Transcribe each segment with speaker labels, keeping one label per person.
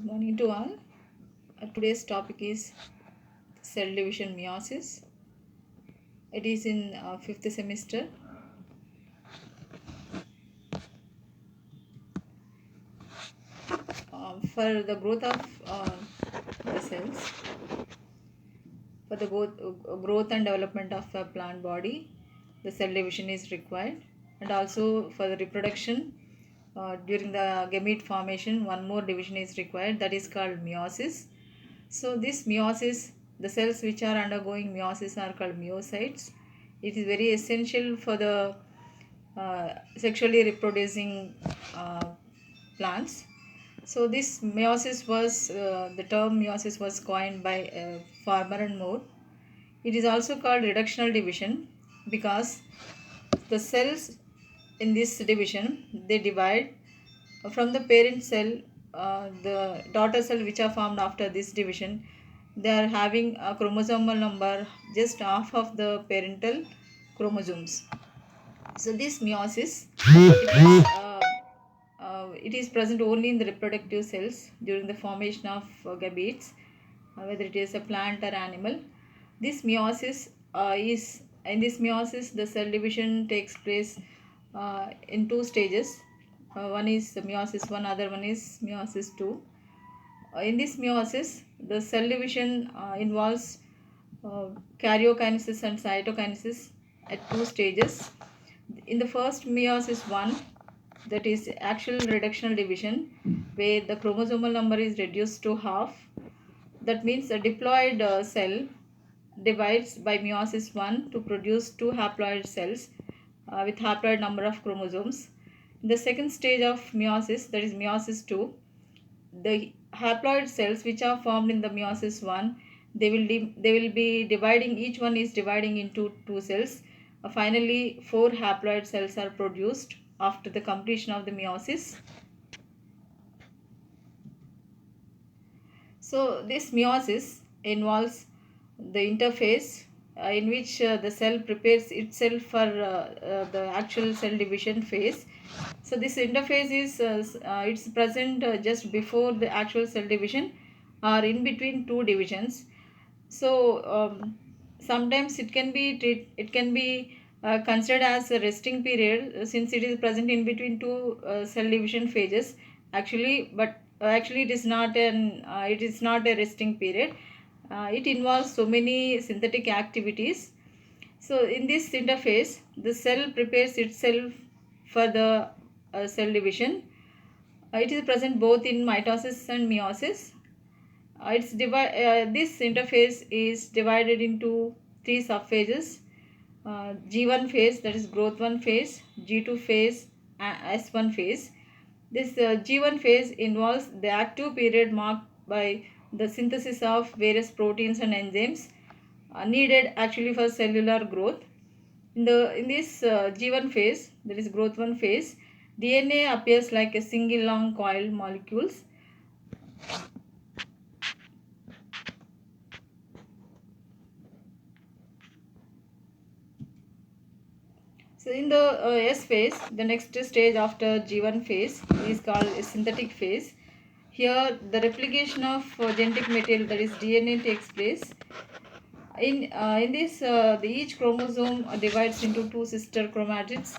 Speaker 1: Good morning to all. Today's topic is cell division meiosis. It is in fifth semester. For the growth of the cells, for the growth and development of a plant body, the cell division is required, and also for the reproduction during the gamete formation, one more division is required. That is called meiosis. So this meiosis, the cells which are undergoing meiosis are called myocytes. It is very essential for the sexually reproducing plants. So this meiosis was, the term meiosis was coined by Farmer and Moore. It is also called reductional division because the cells in this division, they divide from the parent cell. The daughter cell which are formed after this division, they are having a chromosomal number just half of the parental chromosomes. So this meiosis, it is present only in the reproductive cells during the formation of gametes, whether it is a plant or animal. This meiosis is in this meiosis, the cell division takes place in two stages. One is meiosis 1, other one is meiosis 2. In this meiosis, the cell division involves karyokinesis and cytokinesis at two stages. In the first meiosis 1, that is actual reductional division, where the chromosomal number is reduced to half. That means a diploid cell divides by meiosis 1 to produce two haploid cells with haploid number of chromosomes. In the second stage of meiosis, that is meiosis 2, the haploid cells which are formed in the meiosis 1, they will be dividing, each one is dividing into two cells. Finally, four haploid cells are produced after the completion of the meiosis. So this meiosis involves the interphase in which the cell prepares itself for the actual cell division phase. So this interphase is it's present just before the actual cell division or in between two divisions. So sometimes it can be considered as a resting period since it is present in between two cell division phases. Actually, it is not a resting period. It involves so many synthetic activities. So in this interphase, the cell prepares itself for the cell division. It is present both in mitosis and meiosis. This interphase is divided into three subphases. G1 phase, that is growth 1 phase, G2 phase, S1 phase. This G1 phase involves the active period marked by the synthesis of various proteins and enzymes needed actually for cellular growth. In this G1 phase, that is growth 1 phase, DNA appears like a single long coiled molecules. So in the S phase, the next stage after G1 phase is called a synthetic phase. Here the replication of genetic material, that is DNA, takes place. In this, each chromosome divides into two sister chromatids.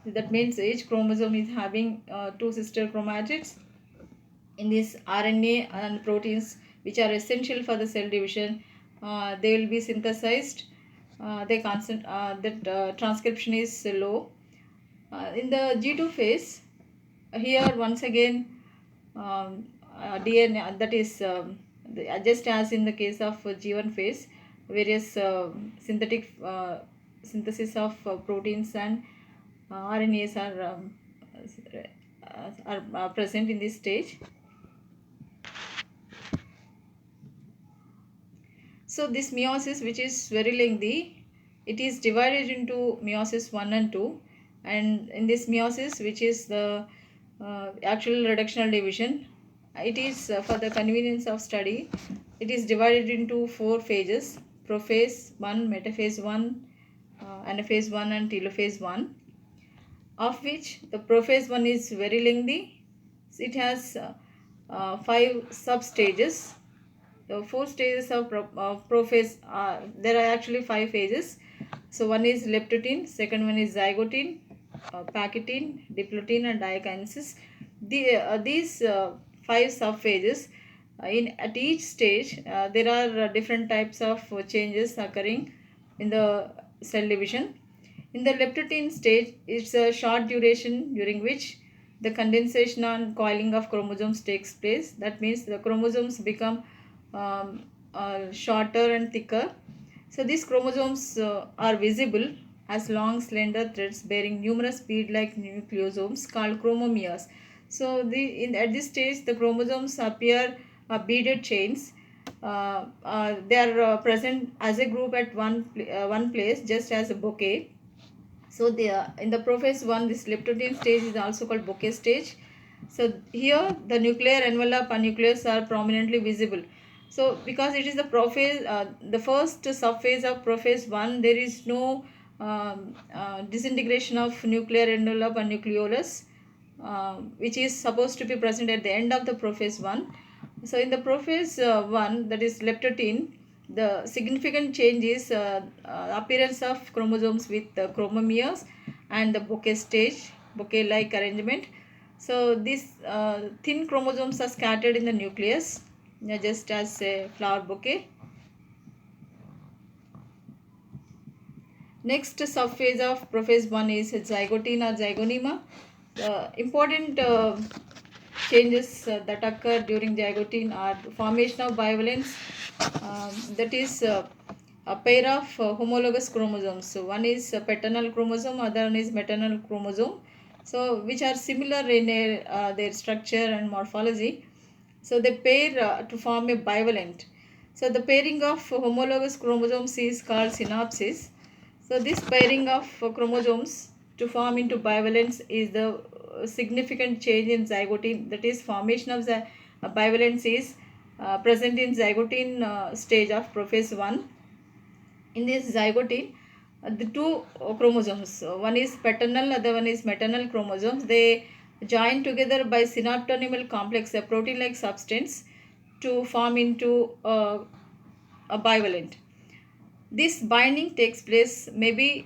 Speaker 1: That means each chromosome is having two sister chromatids. In this RNA and proteins which are essential for the cell division, they will be synthesized. That transcription is low. In the G2 phase, here once again DNA, that is just as in the case of G1 phase, various synthetic synthesis of proteins and RNAs are present in this stage. So this meiosis, which is very lengthy, it is divided into meiosis 1 and 2, and in this meiosis, which is the actual reductional division, it is for the convenience of study, it is divided into four phases: prophase 1, metaphase 1, anaphase 1 and telophase 1, of which the prophase 1 is very lengthy. It has five sub-stages. The four stages of prophase, there are actually five phases. So one is leptotin, second one is zygotin, pachytin, diplotin and diakinesis. These five subphases, at each stage there are different types of changes occurring in the cell division. In the leptotin stage, it's a short duration during which the condensation and coiling of chromosomes takes place. That means the chromosomes become shorter and thicker. So these chromosomes are visible as long slender threads bearing numerous bead-like nucleosomes called chromomeres. So at this stage the chromosomes appear beaded chains. They are present as a group at one place, just as a bouquet. So in the prophase 1, this leptotin stage is also called bouquet stage. So here the nuclear envelope and nucleus are prominently visible. So because it is the prophase, the first subphase of prophase 1, there is no disintegration of nuclear envelope and nucleolus, which is supposed to be present at the end of the prophase 1. So in the prophase 1, that is leptotin, the significant change is appearance of chromosomes with chromomeres and the bouquet stage, bouquet-like arrangement. So these thin chromosomes are scattered in the nucleus, just as a flower bouquet. Next subphase of prophase 1 is zygotin or zygonyma. Important changes that occur during zygotin are formation of bivalents, that is a pair of homologous chromosomes. So one is a paternal chromosome, other one is maternal chromosome, so which are similar in their structure and morphology. So they pair to form a bivalent. So the pairing of homologous chromosomes is called synapsis. So this pairing of chromosomes to form into bivalents is the significant change in zygotin. That is, formation of the bivalents is present in zygotin stage of prophase 1. In this zygotin, the two chromosomes, one is paternal, other one is maternal chromosomes, they join together by synaptonymal complex, a protein-like substance, to form into a bivalent. This binding takes place maybe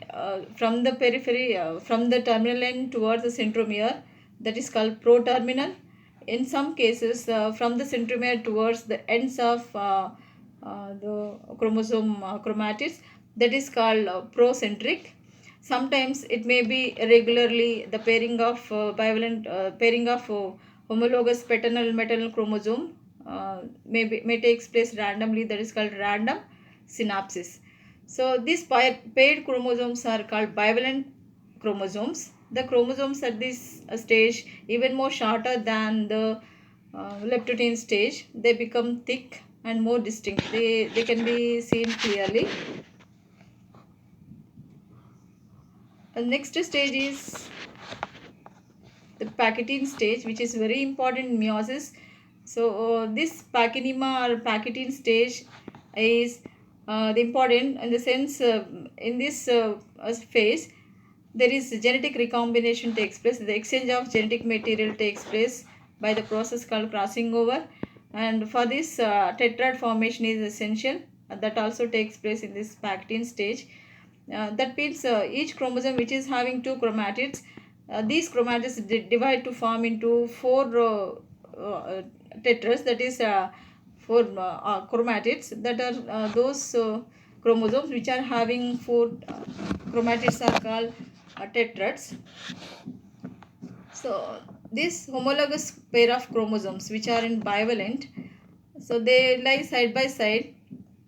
Speaker 1: from the periphery, from the terminal end towards the centromere, that is called proterminal. In some cases, from the centromere towards the ends of the chromosome chromatids, that is called procentric. Sometimes it may be regularly the pairing of bivalent pairing of homologous paternal maternal chromosome may takes place randomly, that is called random synapsis. So these paired chromosomes are called bivalent chromosomes. The chromosomes at this stage even more shorter than the leptotin stage. They become thick and more distinct. They can be seen clearly. The next stage is the pachytin stage, which is very important in meiosis. So this pachynyma or pachytin stage is the important in the sense in this phase there is genetic recombination takes place. The exchange of genetic material takes place by the process called crossing over, and for this tetrad formation is essential. That also takes place in this pachytin stage. That means each chromosome which is having two chromatids, these chromatids divide to form into four tetrads, that is four chromatids, that are those chromosomes which are having four chromatids are called tetrads. So this homologous pair of chromosomes which are in bivalent, so they lie side by side.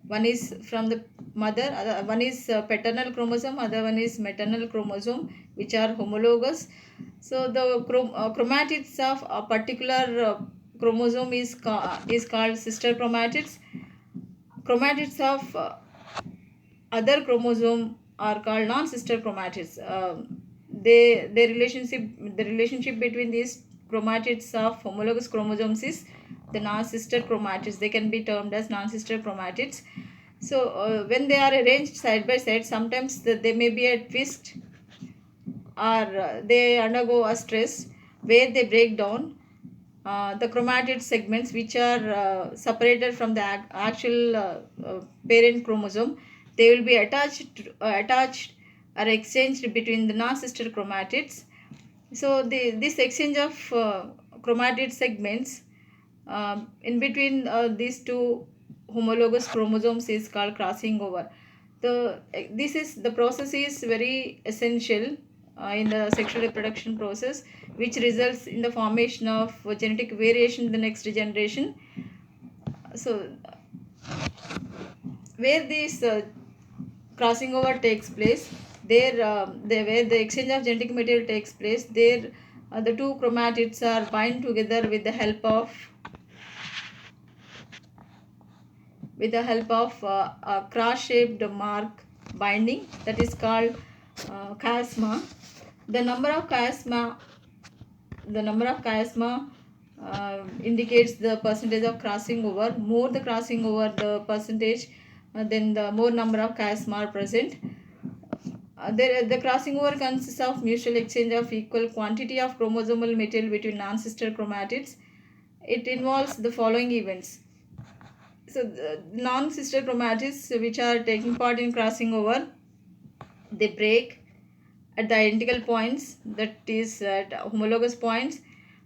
Speaker 1: One is from the mother, one is paternal chromosome, other one is maternal chromosome, which are homologous. So the chromatids of a particular chromosome is called sister chromatids. Chromatids of other chromosome are called non-sister chromatids. The relationship between these chromatids of homologous chromosomes is the non-sister chromatids. They can be termed as non-sister chromatids. So when they are arranged side by side, sometimes they may be at twist, or they undergo a stress where they break down, the chromatid segments which are separated from the actual parent chromosome, they will be attached or exchanged between the non-sister chromatids. So this exchange of chromatid segments in between these two homologous chromosomes is called crossing over. The process is very essential in the sexual reproduction process, which results in the formation of genetic variation in the next generation. So where this crossing over takes place, where the exchange of genetic material takes place, there the two chromatids are bind together with the help of a cross-shaped mark binding that is called chiasma. The number of chiasma indicates the percentage of crossing over. More the crossing over the percentage, then the more number of chiasma are present. The crossing over consists of mutual exchange of equal quantity of chromosomal material between non-sister chromatids. It involves the following events. So the non-sister chromatids which are taking part in crossing over, they break at the identical points, that is at homologous points,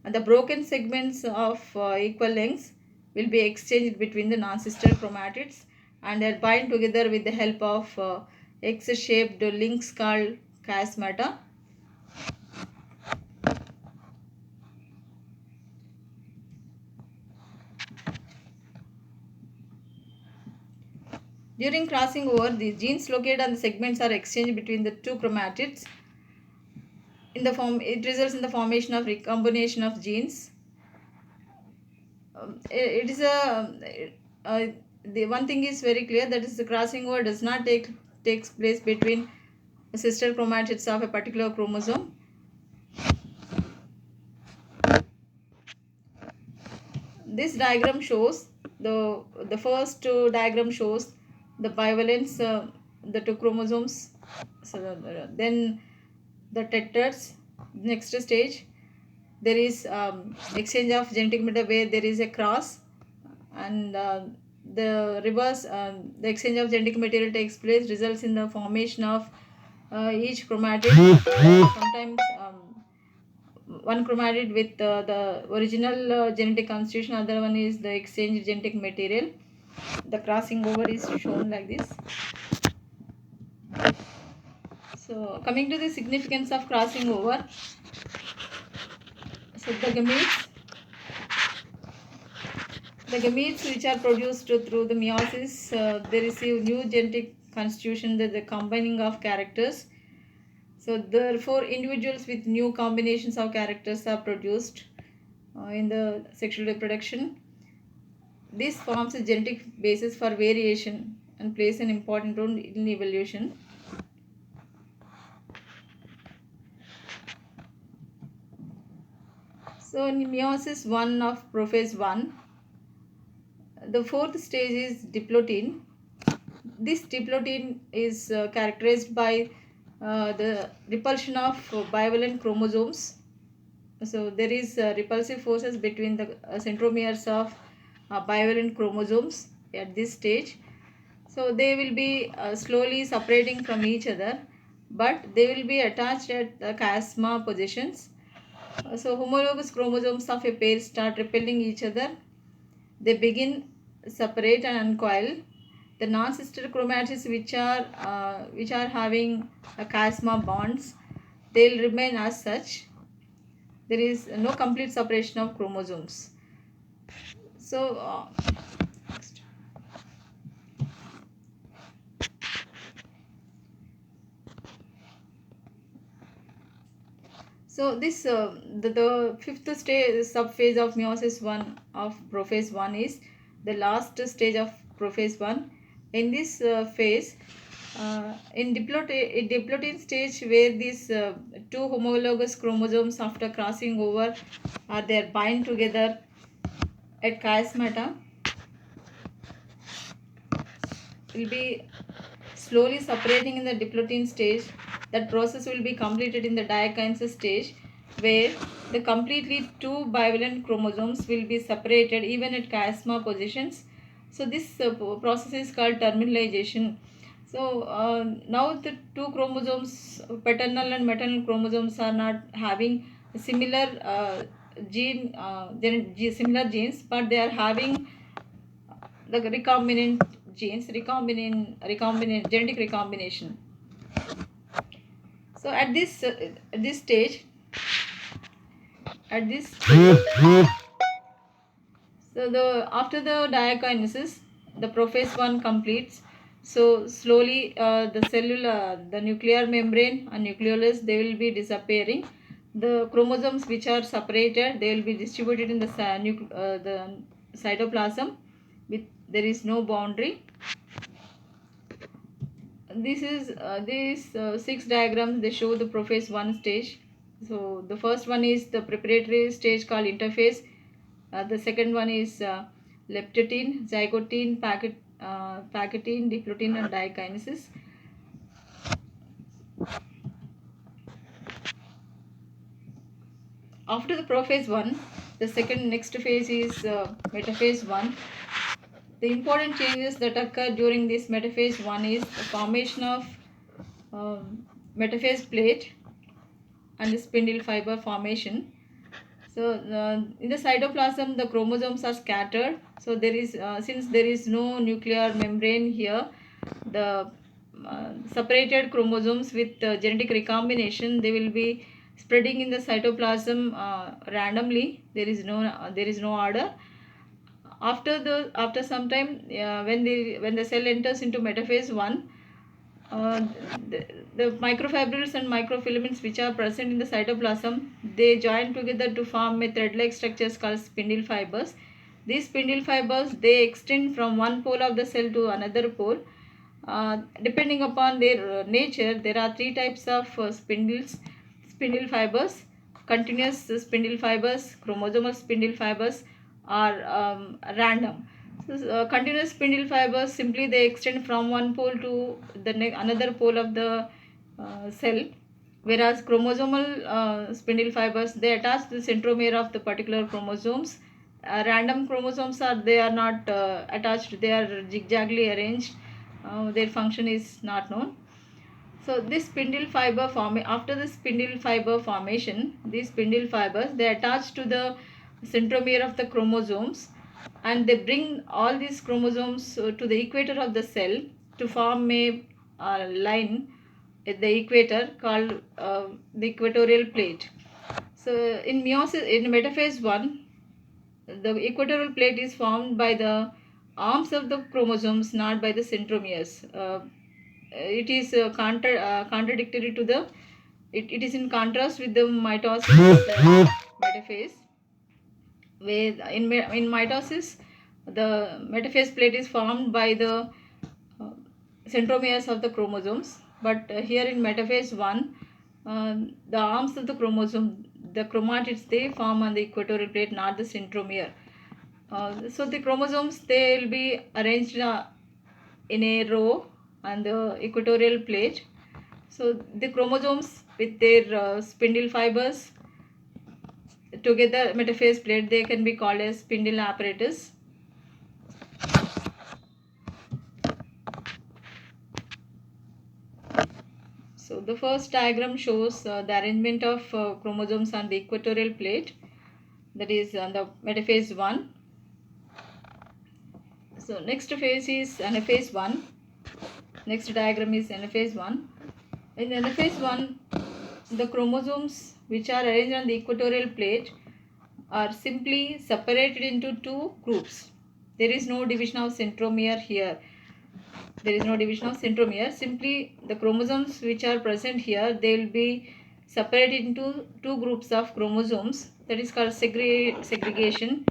Speaker 1: and the broken segments of equal lengths will be exchanged between the non-sister chromatids and are bind together with the help of X-shaped links called chiasmata. During crossing over, the genes located on the segments are exchanged between the two chromatids. It results in the formation of recombination of genes. It is the one thing is very clear, that is the crossing over does not takes place between sister chromatids of a particular chromosome. This diagram shows the first diagram shows the bivalence, the two chromosomes. So then the tetrads. Next stage, there is exchange of genetic material where there is a cross, and the reverse, the exchange of genetic material takes place, results in the formation of each chromatid. Sometimes one chromatid with the original genetic constitution, other one is the exchange genetic material. The crossing over is shown like this. So coming to the significance of crossing over, so the gametes which are produced through the meiosis, they receive new genetic constitution, the combining of characters. So therefore individuals with new combinations of characters are produced in the sexual reproduction. This forms a genetic basis for variation and plays an important role in evolution. So in meiosis 1 of prophase 1, the fourth stage is diplotin. This diplotin is characterized by the repulsion of bivalent chromosomes. So there is repulsive forces between the centromeres of bivalent chromosomes at this stage. So they will be slowly separating from each other, but they will be attached at the chiasma positions. So homologous chromosomes of a pair start repelling each other. They begin separate and uncoil. The non-sister chromatids which are having a chiasma bonds, they will remain as such. There is no complete separation of chromosomes. So so this the fifth stage subphase of meiosis 1 of prophase 1 is the last stage of prophase 1. In this phase, in diplotin stage, where these two homologous chromosomes after crossing over are they bind together at chiasmata, will be slowly separating in the diplotin stage. That process will be completed in the diakinesis stage. where the completely two bivalent chromosomes will be separated even at chiasma positions. So this process is called terminalization. So now the two chromosomes, paternal and maternal chromosomes, are not having similar similar genes, but they are having the recombinant genes, recombinant genetic recombination. So at this stage, at this stage, so the after the diakinesis, the prophase 1 completes. So slowly the nuclear membrane and nucleolus, they will be disappearing. The chromosomes which are separated, they will be distributed in the cytoplasm with there is no boundary. This is these 6 diagrams, they show the prophase 1 stage. So the first one is the preparatory stage called interphase. The second one is leptotene, zygotene, packetine, diplotin, and diakinesis. After the prophase 1, the next phase is metaphase 1. The important changes that occur during this metaphase 1 is the formation of metaphase plate and the spindle fiber formation. So in the cytoplasm, the chromosomes are scattered. So there is since there is no nuclear membrane here, the separated chromosomes with genetic recombination, they will be spreading in the cytoplasm randomly. There is no order. After some time, when the cell enters into metaphase 1, uh, the, the microfibrils and microfilaments which are present in the cytoplasm, they join together to form a thread-like structures called spindle fibers. These spindle fibers, they extend from one pole of the cell to another pole. Depending upon their nature, there are 3 types of spindle fibers: continuous spindle fibers, chromosomal spindle fibers, or random. So, continuous spindle fibers, simply they extend from one pole to the another pole of the cell, whereas chromosomal spindle fibers, they attach the centromere of the particular chromosomes. Random chromosomes they are not attached, they are zigzagly arranged. Their function is not known. So this spindle fiber after the spindle fiber formation, these spindle fibers, they attach to the centromere of the chromosomes, and they bring all these chromosomes to the equator of the cell to form a line at the equator called the equatorial plate. So in meiosis, in metaphase 1, the equatorial plate is formed by the arms of the chromosomes, not by the centromeres. It is contradictory to the it is in contrast with the mitosis metaphase, where in mitosis the metaphase plate is formed by the uh, centromeres of the chromosomes, but here in metaphase 1, the arms of the chromosome, the chromatids, they form on the equatorial plate, not the centromere. So the chromosomes, they will be arranged in a row on the equatorial plate. So the chromosomes with their spindle fibers together metaphase plate, they can be called as spindle apparatus. So the first diagram shows the arrangement of chromosomes on the equatorial plate, that is on the metaphase 1. So next phase is anaphase 1. Next diagram is anaphase 1. In anaphase 1, the chromosomes which are arranged on the equatorial plate are simply separated into 2 groups. There is no division of centromere here. There is no division of centromere. Simply the chromosomes which are present here, they will be separated into 2 groups of chromosomes. That is called segregation.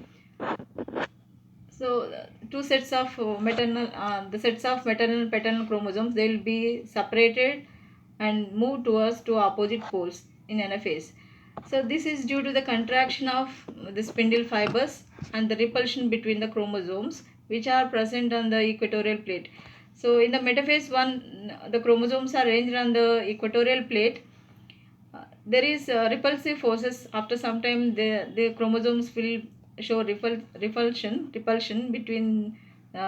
Speaker 1: So two sets of the sets of maternal and paternal chromosomes, they will be separated and move towards two opposite poles in anaphase. So this is due to the contraction of the spindle fibers and the repulsion between the chromosomes which are present on the equatorial plate. So in the metaphase 1, the chromosomes are arranged on the equatorial plate. there is repulsive forces. After some time the chromosomes will show repulsion between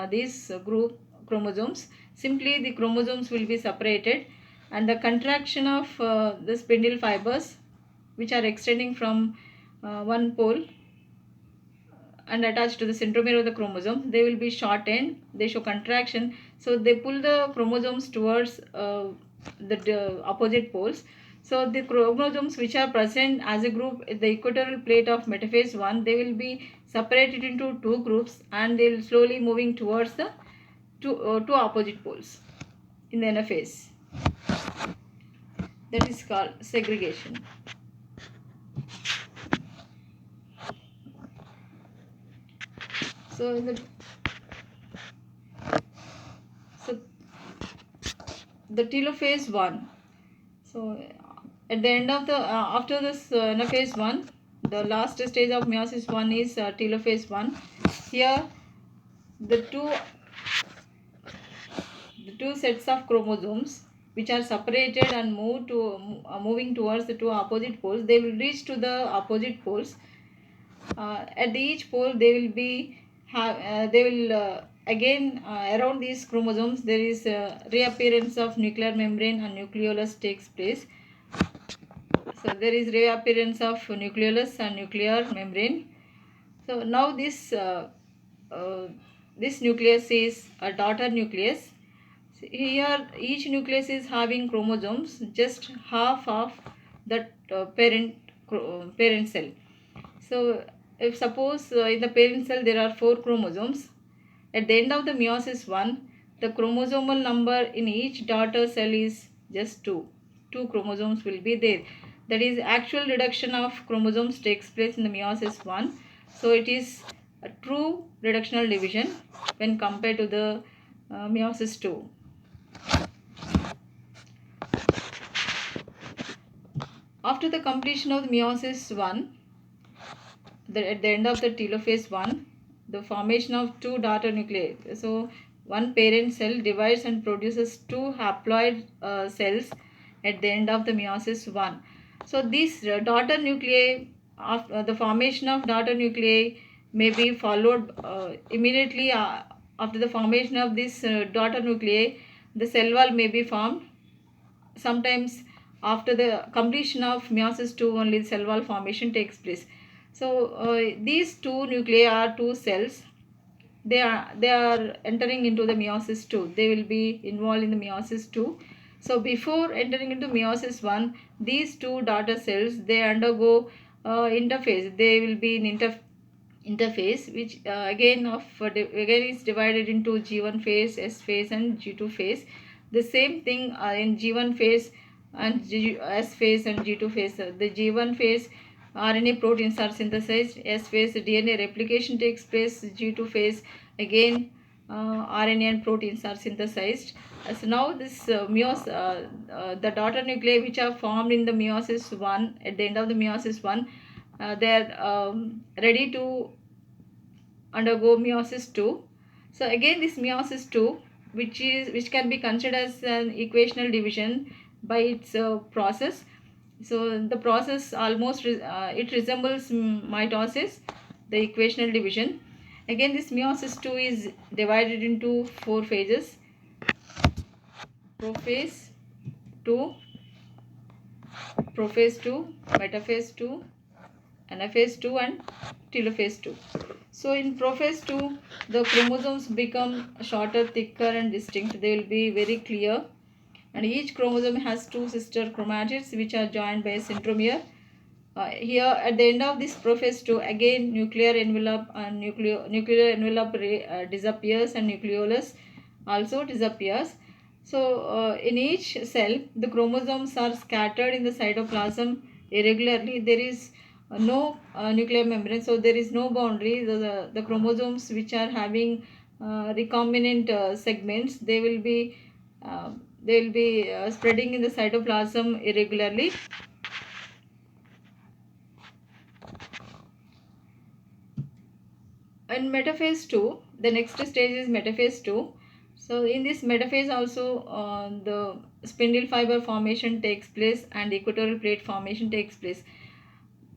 Speaker 1: these group chromosomes. Simply the chromosomes will be separated, and the contraction of the spindle fibers which are extending from one pole and attached to the centromere of the chromosome, they will be shortened, they show contraction, so they pull the chromosomes towards the opposite poles. So the chromosomes which are present as a group at the equatorial plate of metaphase 1, they will be separated into two groups, and they will slowly moving towards the two opposite poles in the anaphase. That is called segregation. So in the telophase 1. So at the end of the after this anaphase 1, the last stage of meiosis 1 is telophase 1. Here the two sets of chromosomes which are separated and moving towards the two opposite poles, they will reach to the opposite poles. At each pole they will be they will again around these chromosomes there is reappearance of nuclear membrane and nucleolus takes place. So there is reappearance of nucleolus and nuclear membrane. So now this nucleus is a daughter nucleus. Here each nucleus is having chromosomes just half of that parent cell. So if suppose in the parent cell there are 4 chromosomes, at the end of the meiosis 1, the chromosomal number in each daughter cell is just 2. 2 chromosomes will be there. That is, actual reduction of chromosomes takes place in the meiosis 1. So it is a true reductional division when compared to the meiosis 2. After the completion of the meiosis 1, at the end of the telophase 1, the formation of 2 daughter nuclei. So one parent cell divides and produces 2 haploid cells at the end of the meiosis 1. So these daughter nuclei, the formation of daughter nuclei may be followed immediately after the formation of this daughter nuclei, the cell wall may be formed. Sometimes after the completion of meiosis 2 only the cell wall formation takes place. So these two nuclei are 2 cells. They are entering into the meiosis 2. They will be involved in the meiosis 2. So before entering into meiosis 1, these 2 daughter cells, they undergo interphase. They will be in interphase, which again is divided into G1 phase, S phase and G2 phase. The same thing in G1 phase and S phase and G2 phase. The G1 phase, RNA proteins are synthesized. S phase, DNA replication takes place. G2 phase, again RNA and proteins are synthesized. So now this the daughter nuclei which are formed in the meiosis 1, at the end of the meiosis 1, they are ready to undergo meiosis 2. So again this meiosis 2, which can be considered as an equational division by its process. So the process almost it resembles mitosis, the equational division. Again this meiosis 2 is divided into 4 phases: prophase 2, prophase 2, metaphase 2, anaphase 2 and telophase 2. So in prophase 2, the chromosomes become shorter, thicker and distinct. They will be very clear, and each chromosome has 2 sister chromatids which are joined by a centromere. Here at the end of this prophase 2, again nuclear envelope and nuclear envelope disappears and nucleolus also disappears. So in each cell the chromosomes are scattered in the cytoplasm irregularly. There is no nuclear membrane, so there is no boundary. The chromosomes which are having recombinant segments, they will be spreading in the cytoplasm irregularly. In metaphase 2, the next stage is metaphase 2. So in this metaphase also the spindle fiber formation takes place and equatorial plate formation takes place.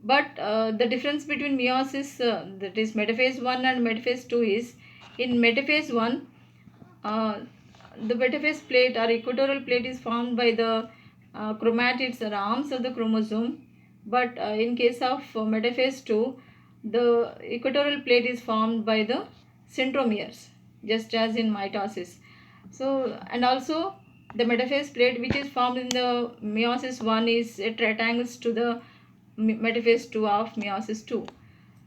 Speaker 1: But the difference between meiosis, that is metaphase 1 and metaphase 2, is in metaphase 1, uh, the metaphase plate or equatorial plate is formed by the chromatids or arms of the chromosome. But in case of metaphase 2, the equatorial plate is formed by the centromeres, just as in mitosis. So, and also the metaphase plate which is formed in the meiosis 1 is it rectangles to the metaphase 2 of meiosis 2.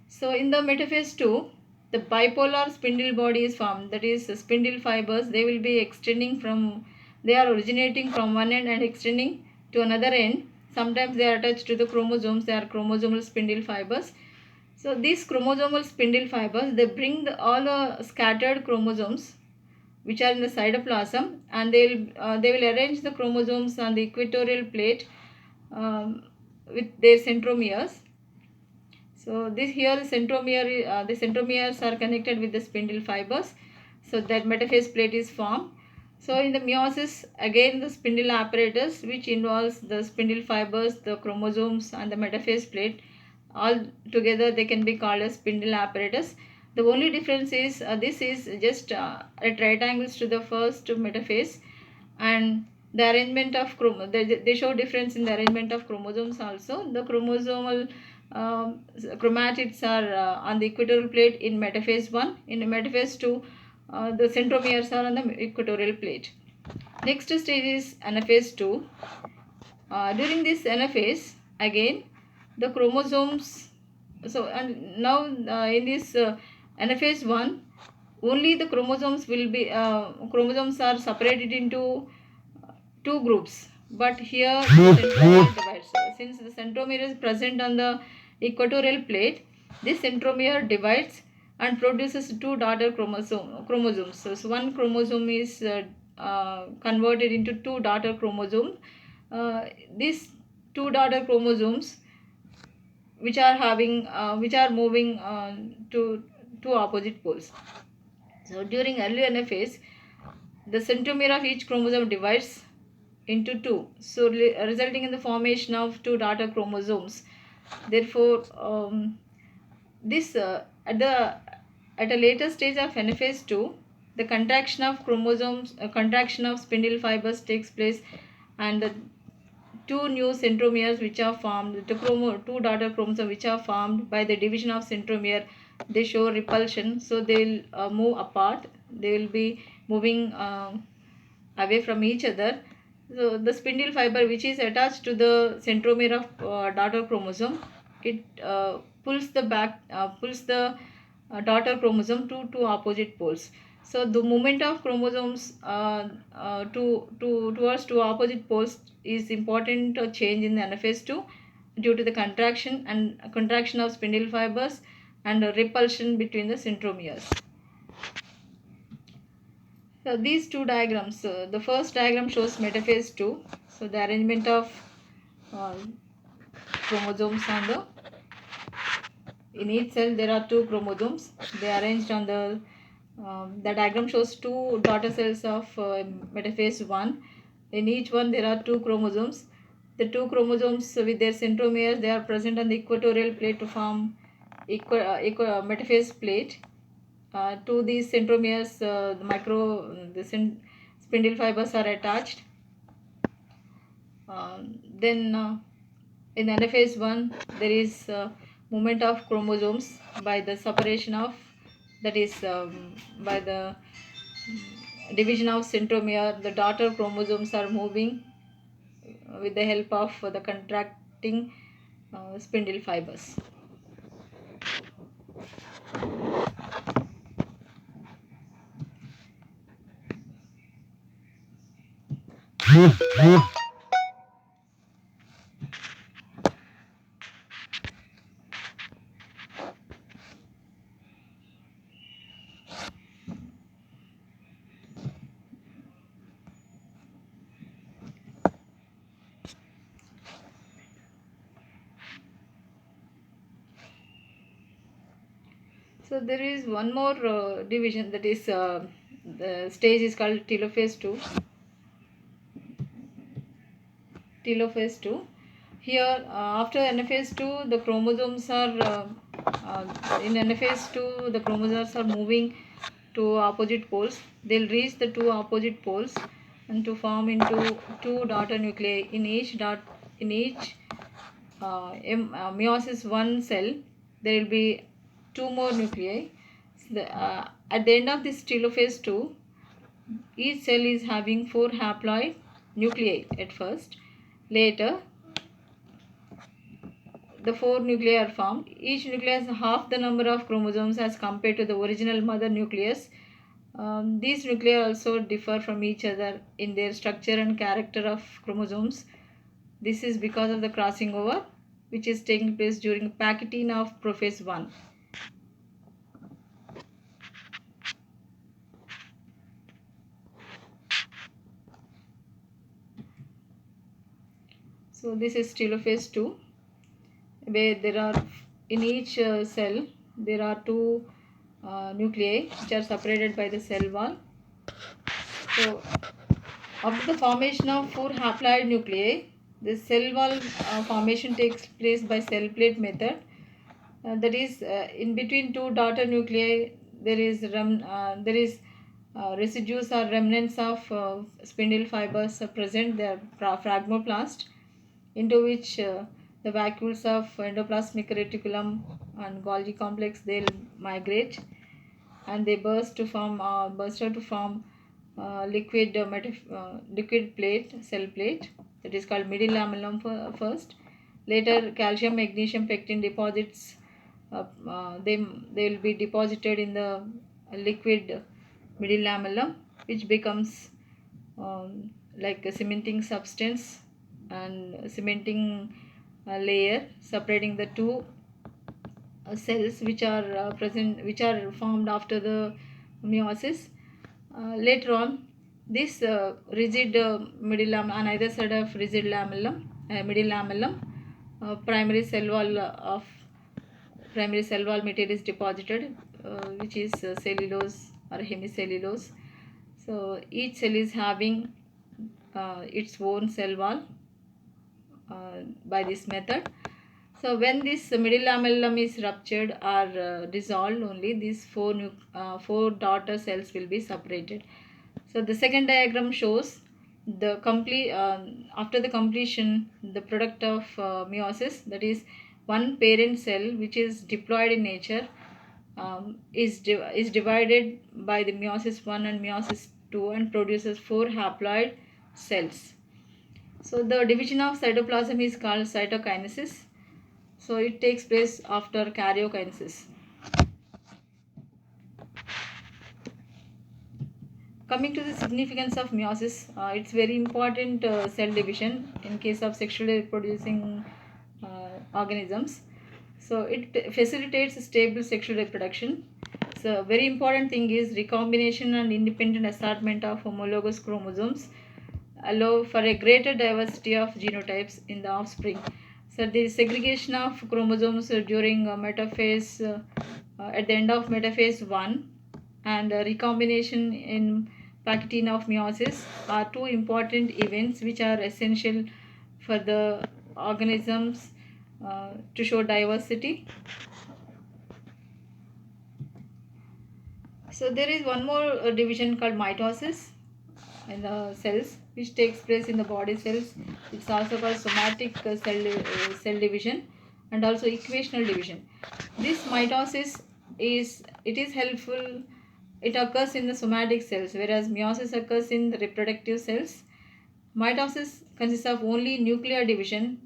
Speaker 1: So in the metaphase 2, the bipolar spindle body is formed, that is spindle fibers, they will be extending from, they are originating from one end and extending to another end. Sometimes they are attached to the chromosomes, they are chromosomal spindle fibers. So these chromosomal spindle fibers, they bring all the scattered chromosomes which are in the cytoplasm, and they will arrange the chromosomes on the equatorial plate with their centromeres. So this here the centromeres are connected with the spindle fibers, so that metaphase plate is formed. So in the meiosis, again the spindle apparatus which involves the spindle fibers, the chromosomes and the metaphase plate, all together they can be called as spindle apparatus. The only difference is this is just at right angles to the first metaphase, and the arrangement of they show difference in the arrangement of chromosomes also. The chromosomal chromatids are on the equatorial plate in metaphase 1. In metaphase 2, the centromeres are on the equatorial plate. Next stage is anaphase 2. During this anaphase, again the chromosomes, so and now in this anaphase 1, only the chromosomes will be chromosomes are separated into two groups. But here the centromere divides. Since the centromere is present on the equatorial plate, this centromere divides and produces two daughter chromosomes. So one chromosome is converted into two daughter chromosomes. These two daughter chromosomes which are having which are moving to two opposite poles. So during early anaphase, the centromere of each chromosome divides into two, so resulting in the formation of two daughter chromosomes. Therefore, this at a later stage of anaphase 2, the contraction of chromosomes, contraction of spindle fibers takes place, and the two new centromeres which are formed, two daughter chromosomes which are formed by the division of centromere, they show repulsion, so they will move apart, they will be moving away from each other. So the spindle fiber which is attached to the centromere of daughter chromosome, it pulls the daughter chromosome to two opposite poles. So the movement of chromosomes towards two opposite poles is important change in the anaphase 2 due to the contraction of spindle fibers and repulsion between the centromeres. So these two diagrams, the first diagram shows metaphase 2. So the arrangement of chromosomes on in each cell there are two chromosomes. They are arranged on the diagram shows two daughter cells of metaphase 1. In each one there are two chromosomes. The two chromosomes with their centromeres, they are present on the equatorial plate to form metaphase plate. To these centromeres, spindle fibers are attached. Then in anaphase 1, there is movement of chromosomes by the separation of, that is by the division of centromere. The daughter chromosomes are moving with the help of the contracting spindle fibers. So there is one more division, that is The stage is called telophase 2. Telophase 2. Here, after anaphase 2, the chromosomes are in anaphase 2, the chromosomes are moving to opposite poles. They'll reach the two opposite poles and to form into two daughter nuclei. In each meiosis 1 cell, there will be two more nuclei. At the end of this telophase 2, each cell is having 4 haploid nuclei at first. Later, the 4 nuclei are formed. Each nucleus has half the number of chromosomes as compared to the original mother nucleus. These nuclei also differ from each other in their structure and character of chromosomes. This is because of the crossing over which is taking place during packaging of prophase 1. So this is telophase 2, where there are in each cell there are two nuclei which are separated by the cell wall. So after the formation of 4 haploid nuclei, the cell wall formation takes place by cell plate method. That is, in between two daughter nuclei, there is residues or remnants of spindle fibers present. They are phragmoplast, into which the vacuoles of endoplasmic reticulum and Golgi complex they'll migrate, and they burst out to form liquid plate, cell plate, that is called midillamellum first. Later, calcium, magnesium, pectin deposits, they will be deposited in the liquid midillamellum, which becomes like a cementing substance and cementing layer separating the two cells which are formed after the meiosis. Later on, this rigid midillamellum, on either side of rigid midillamellum, primary cell wall material is deposited, which is cellulose or hemicellulose. So each cell is having its own cell wall by this method. So when this midillamellum is ruptured or dissolved, only these four daughter cells will be separated. So the second diagram shows the complete after the completion, the product of meiosis, that is one parent cell which is diploid in nature, is divided by the meiosis 1 and meiosis 2 and produces 4 haploid cells. So the division of cytoplasm is called cytokinesis. So it takes place after karyokinesis. Coming to the significance of meiosis, it's very important cell division in case of sexually reproducing organisms. So it facilitates stable sexual reproduction. So very important thing is recombination and independent assortment of homologous chromosomes allow for a greater diversity of genotypes in the offspring. So the segregation of chromosomes during metaphase at the end of metaphase 1 and recombination in packaging of meiosis are two important events which are essential for the organisms to show diversity. So there is one more division called mitosis in the cells, which takes place in the body cells. It's also called somatic cell division and also equational division. This mitosis is helpful. It occurs in the somatic cells, whereas meiosis occurs in the reproductive cells. Mitosis consists of only nuclear division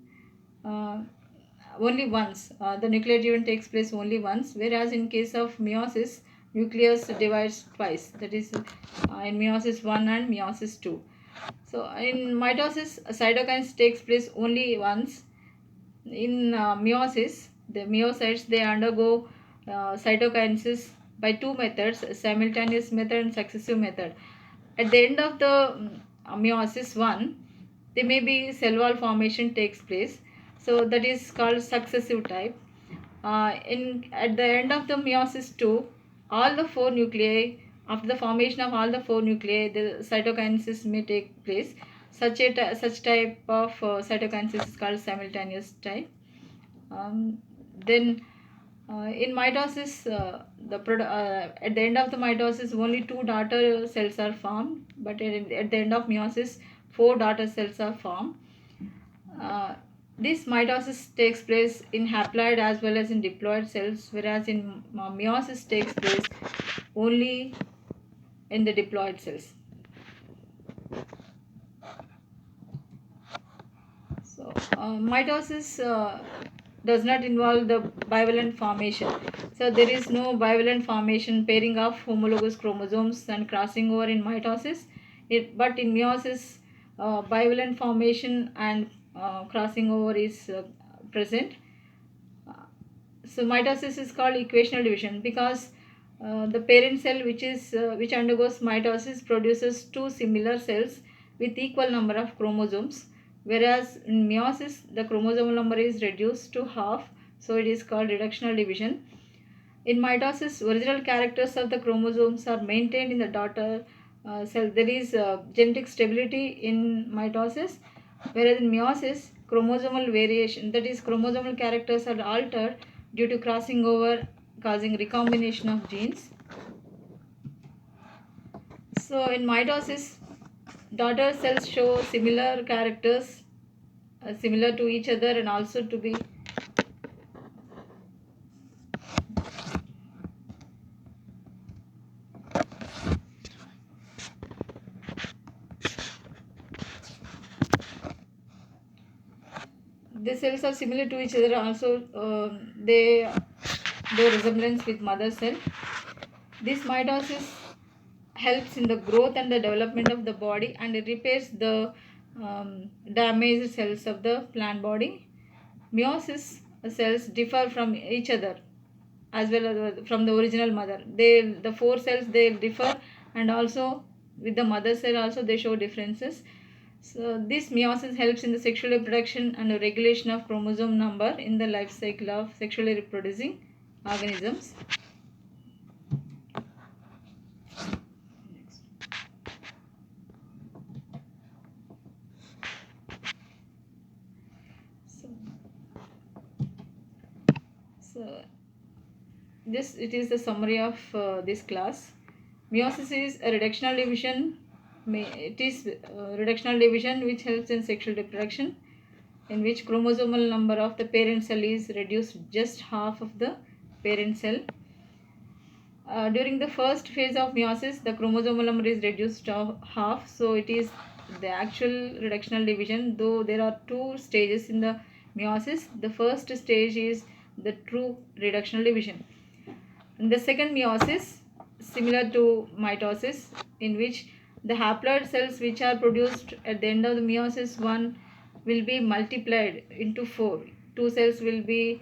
Speaker 1: only once. The nuclear division takes place only once, whereas in case of meiosis, nucleus divides twice, that is in meiosis 1 and meiosis 2. So in mitosis, cytokines takes place only once. In meiosis, the meiocytes they undergo cytokinesis by two methods, simultaneous method and successive method. At the end of the meiosis 1, there may be cell wall formation takes place, so that is called successive type. At the end of the meiosis 2, all the 4 nuclei After the formation of all the four nuclei, the cytokinesis may take place. Such type of cytokinesis is called simultaneous type. Then in mitosis, at the end of the mitosis, only two daughter cells are formed, but at the end of meiosis, four daughter cells are formed. This mitosis takes place in haploid as well as in diploid cells, whereas in meiosis takes place only in the diploid cells. So mitosis does not involve the bivalent formation. So there is no bivalent formation, pairing of homologous chromosomes and crossing over in mitosis. But in meiosis, bivalent formation and crossing over is present. So mitosis is called equational division because the parent cell which undergoes mitosis produces two similar cells with equal number of chromosomes, whereas in meiosis the chromosomal number is reduced to half, so it is called reductional division. In mitosis, original characters of the chromosomes are maintained in the daughter cell. There is genetic stability in mitosis, whereas in meiosis, chromosomal variation, that is, chromosomal characters are altered due to crossing over, causing recombination of genes. So in mitosis, daughter cells show similar characters, similar to each other, and also to be the cells are similar to each other. Also, they bear resemblance with mother cell. This mitosis helps in the growth and the development of the body, and it repairs the damaged cells of the plant body. Meiosis cells differ from each other as well as from the original mother. The four cells they differ, and also with the mother cell also they show differences. So this meiosis helps in the sexual reproduction and the regulation of chromosome number in the life cycle of sexually reproducing organisms. So this it is the summary of this class. Meiosis is a reductional division. It is reductional division which helps in sexual reproduction, in which chromosomal number of the parent cell is reduced just half of the parent cell. During the first phase of meiosis, the chromosomal number is reduced to half, so it is the actual reductional division. Though there are two stages in the meiosis, the first stage is the true reductional division. In the second meiosis, similar to mitosis, in which the haploid cells which are produced at the end of the meiosis 1 will be multiplied into 4. Two cells will be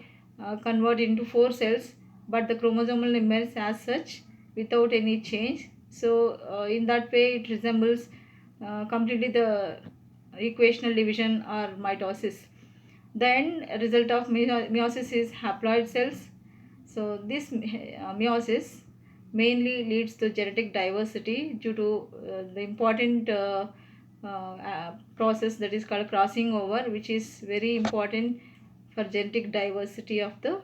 Speaker 1: converted into 4 cells, but the chromosomal remains as such without any change. So in that way it resembles completely the equational division or mitosis. The end result of meiosis is haploid cells. So this meiosis mainly leads to genetic diversity due to the important process that is called crossing over, which is very important for genetic diversity of the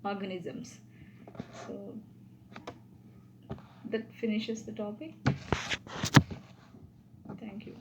Speaker 1: organisms. So that finishes the topic. Thank you.